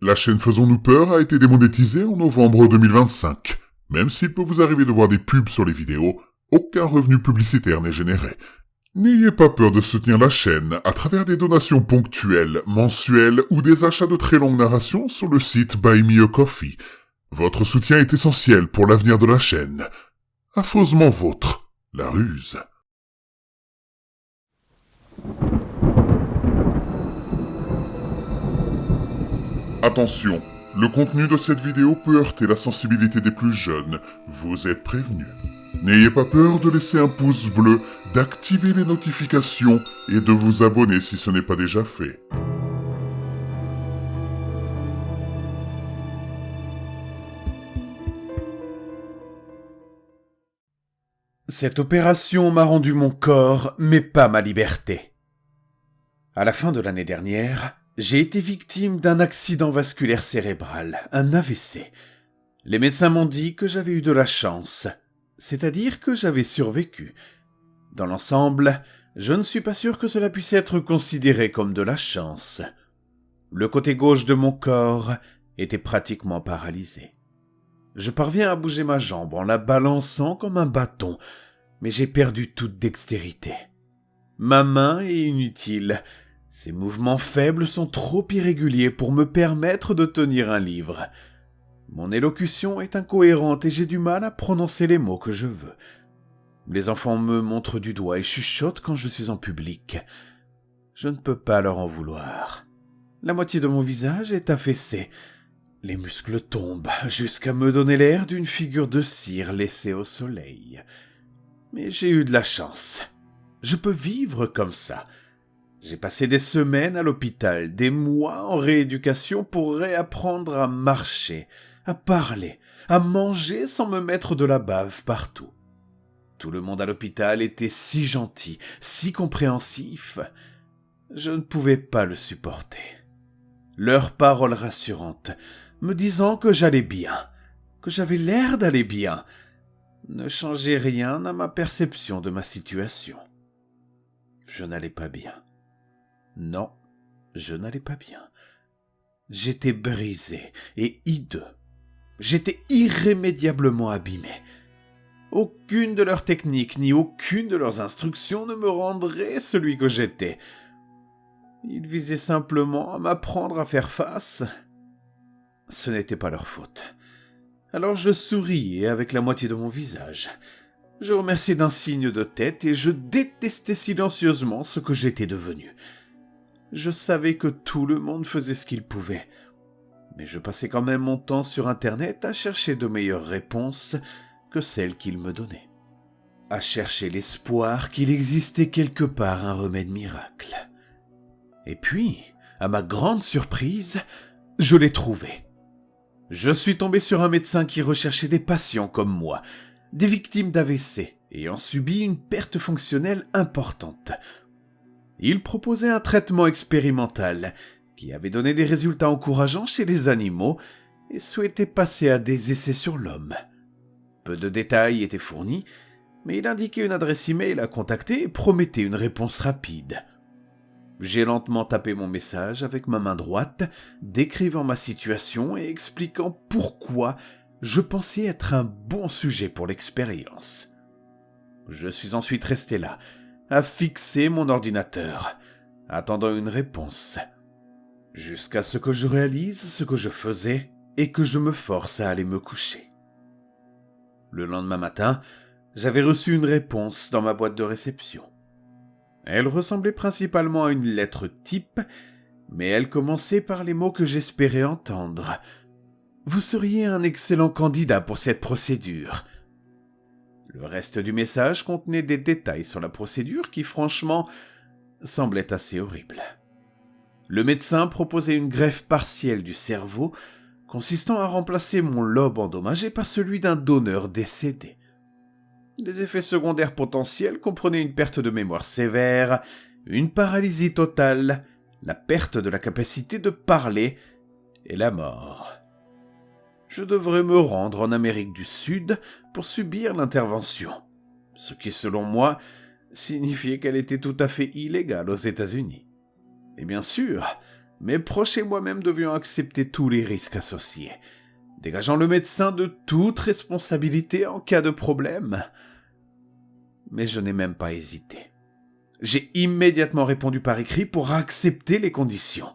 La chaîne Faisons-nous peur a été démonétisée en novembre 2025. Même s'il peut vous arriver de voir des pubs sur les vidéos, aucun revenu publicitaire n'est généré. N'ayez pas peur de soutenir la chaîne à travers des donations ponctuelles, mensuelles ou des achats de très longues narrations sur le site Buy Me a Coffee. Votre soutien est essentiel pour l'avenir de la chaîne. Affreusement vôtre, la ruse. Attention, le contenu de cette vidéo peut heurter la sensibilité des plus jeunes. Vous êtes prévenus. N'ayez pas peur de laisser un pouce bleu, d'activer les notifications et de vous abonner si ce n'est pas déjà fait. Cette opération m'a rendu mon corps, mais pas ma liberté. À la fin de l'année dernière, j'ai été victime d'un accident vasculaire cérébral, un AVC. Les médecins m'ont dit que j'avais eu de la chance, c'est-à-dire que j'avais survécu. Dans l'ensemble, je ne suis pas sûr que cela puisse être considéré comme de la chance. Le côté gauche de mon corps était pratiquement paralysé. Je parviens à bouger ma jambe en la balançant comme un bâton, mais j'ai perdu toute dextérité. Ma main est inutile. Ses mouvements faibles sont trop irréguliers pour me permettre de tenir un livre. Mon élocution est incohérente et j'ai du mal à prononcer les mots que je veux. Les enfants me montrent du doigt et chuchotent quand je suis en public. Je ne peux pas leur en vouloir. La moitié de mon visage est affaissée. Les muscles tombent jusqu'à me donner l'air d'une figure de cire laissée au soleil. Mais j'ai eu de la chance. Je peux vivre comme ça. J'ai passé des semaines à l'hôpital, des mois en rééducation pour réapprendre à marcher, à parler, à manger sans me mettre de la bave partout. Tout le monde à l'hôpital était si gentil, si compréhensif. Je ne pouvais pas le supporter. Leurs paroles rassurantes, me disant que j'allais bien, que j'avais l'air d'aller bien, ne changeaient rien à ma perception de ma situation. Je n'allais pas bien. Non, je n'allais pas bien. J'étais brisé et hideux. J'étais irrémédiablement abîmé. Aucune de leurs techniques ni aucune de leurs instructions ne me rendrait celui que j'étais. Ils visaient simplement à m'apprendre à faire face. Ce n'était pas leur faute. Alors je souriais avec la moitié de mon visage. Je remerciais d'un signe de tête et je détestais silencieusement ce que j'étais devenu. Je savais que tout le monde faisait ce qu'il pouvait, mais je passais quand même mon temps sur Internet à chercher de meilleures réponses que celles qu'ils me donnaient. À chercher l'espoir qu'il existait quelque part un remède miracle. Et puis, à ma grande surprise, je l'ai trouvé. Je suis tombé sur un médecin qui recherchait des patients comme moi, des victimes d'AVC ayant subi une perte fonctionnelle importante. Il proposait un traitement expérimental qui avait donné des résultats encourageants chez les animaux et souhaitait passer à des essais sur l'homme. Peu de détails étaient fournis, mais il indiquait une adresse email à contacter et promettait une réponse rapide. J'ai lentement tapé mon message avec ma main droite, décrivant ma situation et expliquant pourquoi je pensais être un bon sujet pour l'expérience. Je suis ensuite resté là, à fixer mon ordinateur, attendant une réponse, jusqu'à ce que je réalise ce que je faisais et que je me force à aller me coucher. Le lendemain matin, j'avais reçu une réponse dans ma boîte de réception. Elle ressemblait principalement à une lettre type, mais elle commençait par les mots que j'espérais entendre. « Vous seriez un excellent candidat pour cette procédure. » Le reste du message contenait des détails sur la procédure qui, franchement, semblaient assez horribles. Le médecin proposait une greffe partielle du cerveau, consistant à remplacer mon lobe endommagé par celui d'un donneur décédé. Les effets secondaires potentiels comprenaient une perte de mémoire sévère, une paralysie totale, la perte de la capacité de parler et la mort. Je devrais me rendre en Amérique du Sud pour subir l'intervention, ce qui, selon moi, signifiait qu'elle était tout à fait illégale aux États-Unis. Et bien sûr, Mes proches et moi-même devions accepter tous les risques associés, dégageant le médecin de toute responsabilité en cas de problème. Mais je n'ai même pas hésité. J'ai immédiatement répondu par écrit pour accepter les conditions.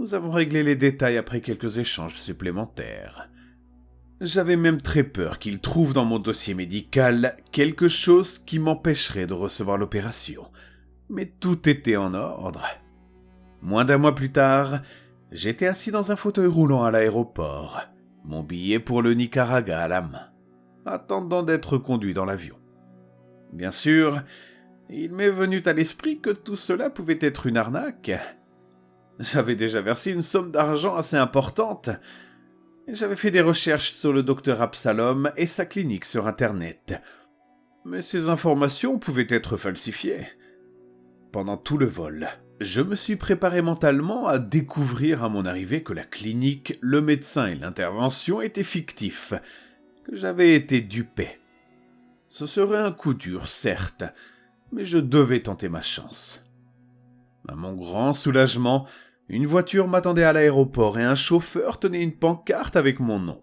Nous avons réglé les détails après quelques échanges supplémentaires. J'avais même très peur qu'il trouve dans mon dossier médical quelque chose qui m'empêcherait de recevoir l'opération. Mais tout était en ordre. Moins d'un mois plus tard, j'étais assis dans un fauteuil roulant à l'aéroport, mon billet pour le Nicaragua à la main, attendant d'être conduit dans l'avion. Bien sûr, il m'est venu à l'esprit que tout cela pouvait être une arnaque. J'avais déjà versé une somme d'argent assez importante. J'avais fait des recherches sur le docteur Absalom et sa clinique sur Internet. Mais ces informations pouvaient être falsifiées. Pendant tout le vol, je me suis préparé mentalement à découvrir à mon arrivée que la clinique, le médecin et l'intervention étaient fictifs, que j'avais été dupé. Ce serait un coup dur, certes, mais je devais tenter ma chance. À mon grand soulagement, une voiture m'attendait à l'aéroport et un chauffeur tenait une pancarte avec mon nom.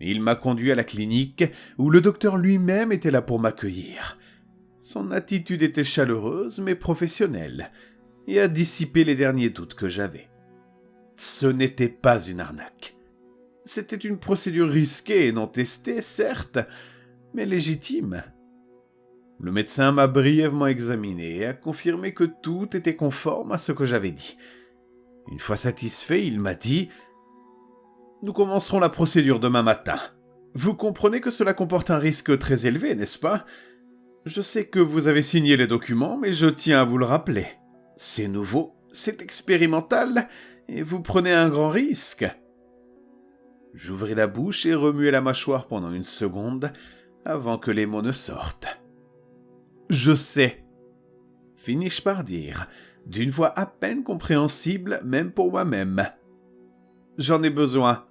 Il m'a conduit à la clinique où le docteur lui-même était là pour m'accueillir. Son attitude était chaleureuse mais professionnelle et a dissipé les derniers doutes que j'avais. Ce n'était pas une arnaque. C'était une procédure risquée et non testée, certes, mais légitime. Le médecin m'a brièvement examiné et a confirmé que tout était conforme à ce que j'avais dit. Une fois satisfait, il m'a dit « Nous commencerons la procédure demain matin. Vous comprenez que cela comporte un risque très élevé, n'est-ce pas ? Je sais que vous avez signé les documents, mais je tiens à vous le rappeler. C'est nouveau, c'est expérimental, et vous prenez un grand risque. » J'ouvris la bouche et remuai la mâchoire pendant une seconde avant que les mots ne sortent. « Je sais, » finis-je par dire, d'une voix à peine compréhensible même pour moi-même. « J'en ai besoin. »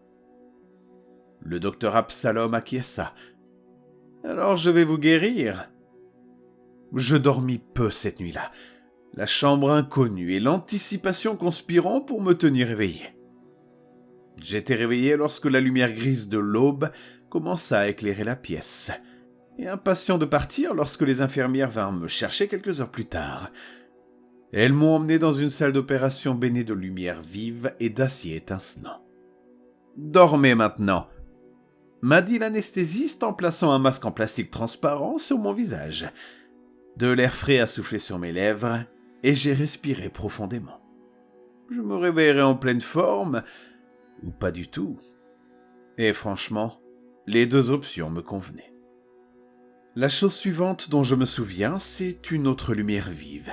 Le docteur Absalom acquiesça. « Alors je vais vous guérir. » Je dormis peu cette nuit-là, la chambre inconnue et l'anticipation conspirant pour me tenir éveillé. J'étais réveillé lorsque la lumière grise de l'aube commença à éclairer la pièce, et impatient de partir lorsque les infirmières vinrent me chercher quelques heures plus tard. Elles m'ont emmené dans une salle d'opération baignée de lumière vive et d'acier étincelant. « Dormez maintenant !» m'a dit l'anesthésiste en plaçant un masque en plastique transparent sur mon visage. De l'air frais a soufflé sur mes lèvres et j'ai respiré profondément. Je me réveillerai en pleine forme, ou pas du tout. Et franchement, les deux options me convenaient. La chose suivante dont je me souviens, c'est une autre lumière vive.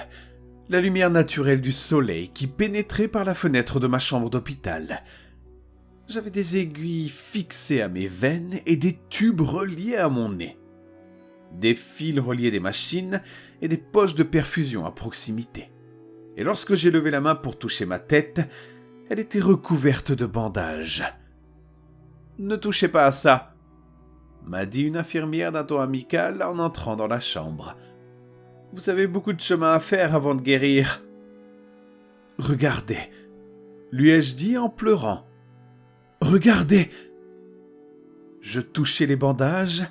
La lumière naturelle du soleil qui pénétrait par la fenêtre de ma chambre d'hôpital. J'avais des aiguilles fixées à mes veines et des tubes reliés à mon nez. Des fils reliés des machines et des poches de perfusion à proximité. Et lorsque j'ai levé la main pour toucher ma tête, elle était recouverte de bandages. « Ne touchez pas à ça !» m'a dit une infirmière d'un ton amical en entrant dans la chambre. « Vous avez beaucoup de chemin à faire avant de guérir. »« Regardez !» lui ai-je dit en pleurant. « Regardez !» Je touchais les bandages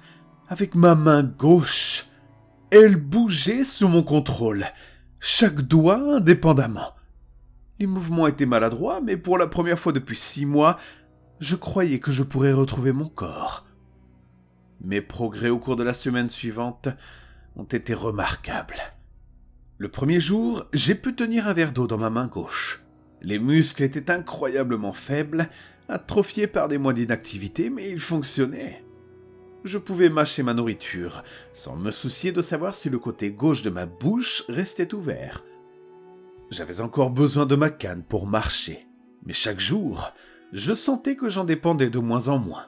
avec ma main gauche. Elle bougeait sous mon contrôle, chaque doigt indépendamment. Les mouvements étaient maladroits, mais pour la première fois depuis 6 mois, je croyais que je pourrais retrouver mon corps. Mes progrès au cours de la semaine suivante ont été remarquables. Le premier jour, j'ai pu tenir un verre d'eau dans ma main gauche. Les muscles étaient incroyablement faibles, atrophiés par des mois d'inactivité, mais ils fonctionnaient. Je pouvais mâcher ma nourriture, sans me soucier de savoir si le côté gauche de ma bouche restait ouvert. J'avais encore besoin de ma canne pour marcher, mais chaque jour, je sentais que j'en dépendais de moins en moins.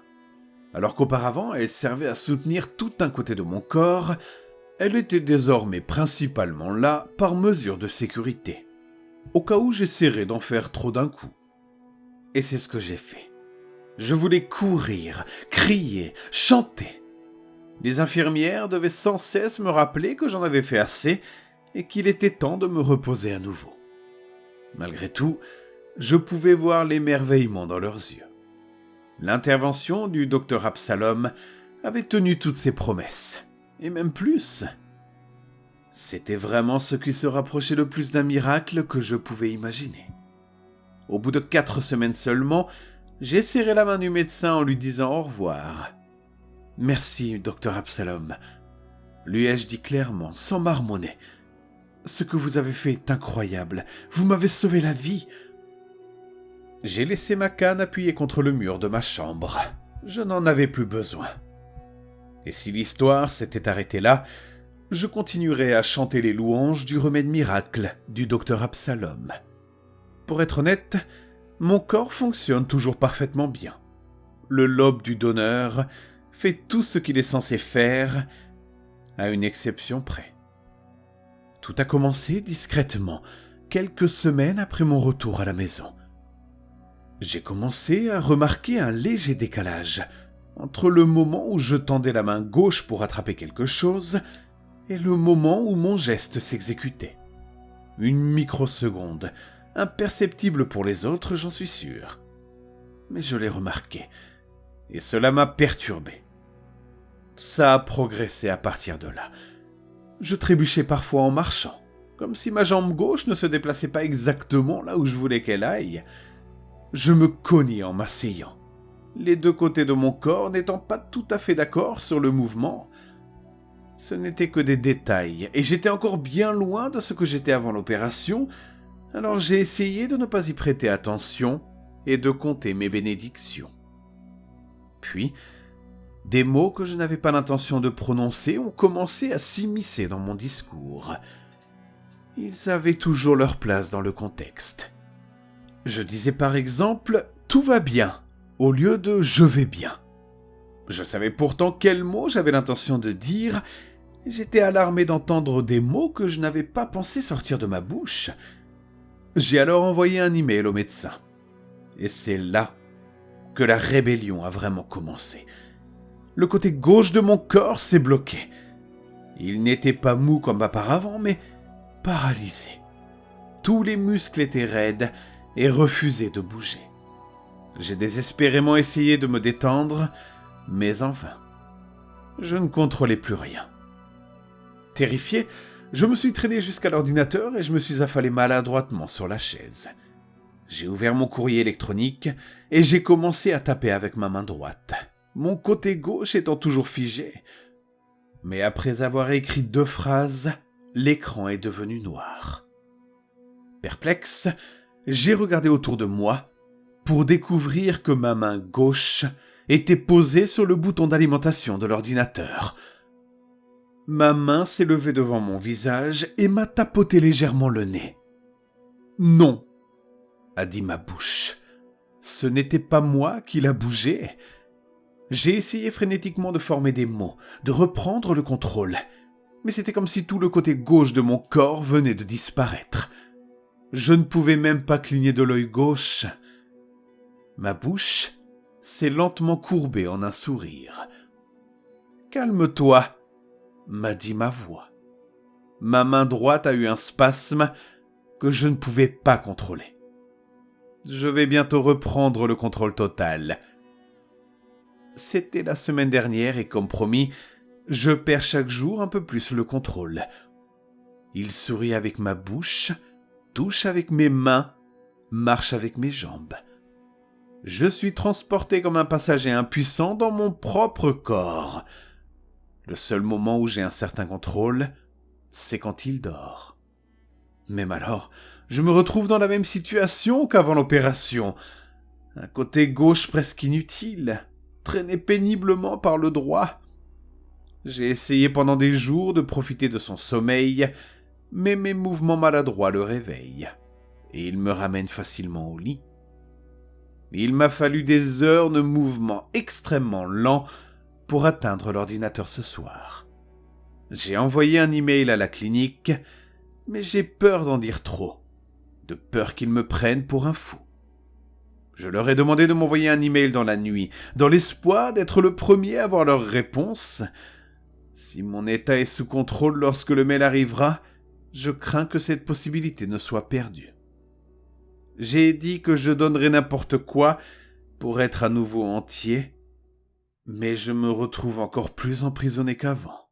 Alors qu'auparavant, elle servait à soutenir tout un côté de mon corps, elle était désormais principalement là par mesure de sécurité, au cas où j'essaierais d'en faire trop d'un coup. Et c'est ce que j'ai fait. Je voulais courir, crier, chanter. Les infirmières devaient sans cesse me rappeler que j'en avais fait assez et qu'il était temps de me reposer à nouveau. Malgré tout, je pouvais voir l'émerveillement dans leurs yeux. L'intervention du docteur Absalom avait tenu toutes ses promesses, et même plus. C'était vraiment ce qui se rapprochait le plus d'un miracle que je pouvais imaginer. Au bout de 4 semaines seulement, j'ai serré la main du médecin en lui disant au revoir. « Merci, docteur Absalom », lui ai-je dit clairement, sans marmonner. « Ce que vous avez fait est incroyable. Vous m'avez sauvé la vie. » J'ai laissé ma canne appuyée contre le mur de ma chambre. Je n'en avais plus besoin. Et si l'histoire s'était arrêtée là, je continuerais à chanter les louanges du remède miracle du docteur Absalom. Pour être honnête, mon corps fonctionne toujours parfaitement bien. Le lobe du donneur fait tout ce qu'il est censé faire, à une exception près. Tout a commencé discrètement, quelques semaines après mon retour à la maison. J'ai commencé à remarquer un léger décalage entre le moment où je tendais la main gauche pour attraper quelque chose et le moment où mon geste s'exécutait. Une microseconde, imperceptible pour les autres, j'en suis sûr. Mais je l'ai remarqué, et cela m'a perturbé. Ça a progressé à partir de là. Je trébuchais parfois en marchant, comme si ma jambe gauche ne se déplaçait pas exactement là où je voulais qu'elle aille. Je me cognais en m'asseyant, les 2 côtés de mon corps n'étant pas tout à fait d'accord sur le mouvement. Ce n'étaient que des détails, et j'étais encore bien loin de ce que j'étais avant l'opération, alors j'ai essayé de ne pas y prêter attention et de compter mes bénédictions. Puis, des mots que je n'avais pas l'intention de prononcer ont commencé à s'immiscer dans mon discours. Ils avaient toujours leur place dans le contexte. Je disais par exemple « tout va bien » au lieu de « je vais bien ». Je savais pourtant quels mots j'avais l'intention de dire, et j'étais alarmé d'entendre des mots que je n'avais pas pensé sortir de ma bouche. J'ai alors envoyé un email au médecin. Et c'est là que la rébellion a vraiment commencé. Le côté gauche de mon corps s'est bloqué. Il n'était pas mou comme auparavant, mais paralysé. Tous les muscles étaient raides et refusaient de bouger. J'ai désespérément essayé de me détendre, mais en vain. Je ne contrôlais plus rien. Terrifié, je me suis traîné jusqu'à l'ordinateur et je me suis affalé maladroitement sur la chaise. J'ai ouvert mon courrier électronique et j'ai commencé à taper avec ma main droite, mon côté gauche étant toujours figé. Mais après avoir écrit 2 phrases, l'écran est devenu noir. Perplexe, j'ai regardé autour de moi pour découvrir que ma main gauche était posée sur le bouton d'alimentation de l'ordinateur. Ma main s'est levée devant mon visage et m'a tapoté légèrement le nez. « Non !» a dit ma bouche. Ce n'était pas moi qui la bougeais. J'ai essayé frénétiquement de former des mots, de reprendre le contrôle. Mais c'était comme si tout le côté gauche de mon corps venait de disparaître. Je ne pouvais même pas cligner de l'œil gauche. Ma bouche s'est lentement courbée en un sourire. « Calme-toi !» m'a dit ma voix. Ma main droite a eu un spasme que je ne pouvais pas contrôler. Je vais bientôt reprendre le contrôle total. C'était la semaine dernière et comme promis, je perds chaque jour un peu plus le contrôle. Il sourit avec ma bouche, touche avec mes mains, marche avec mes jambes. Je suis transporté comme un passager impuissant dans mon propre corps. Le seul moment où j'ai un certain contrôle, c'est quand il dort. Même alors, je me retrouve dans la même situation qu'avant l'opération. Un côté gauche presque inutile, traîné péniblement par le droit. J'ai essayé pendant des jours de profiter de son sommeil, mais mes mouvements maladroits le réveillent, et il me ramène facilement au lit. Il m'a fallu des heures de mouvements extrêmement lents pour atteindre l'ordinateur ce soir. J'ai envoyé un email à la clinique, mais j'ai peur d'en dire trop, de peur qu'ils me prennent pour un fou. Je leur ai demandé de m'envoyer un email dans la nuit, dans l'espoir d'être le premier à avoir leur réponse. Si mon état est sous contrôle lorsque le mail arrivera, je crains que cette possibilité ne soit perdue. J'ai dit que je donnerais n'importe quoi pour être à nouveau entier, mais je me retrouve encore plus emprisonné qu'avant.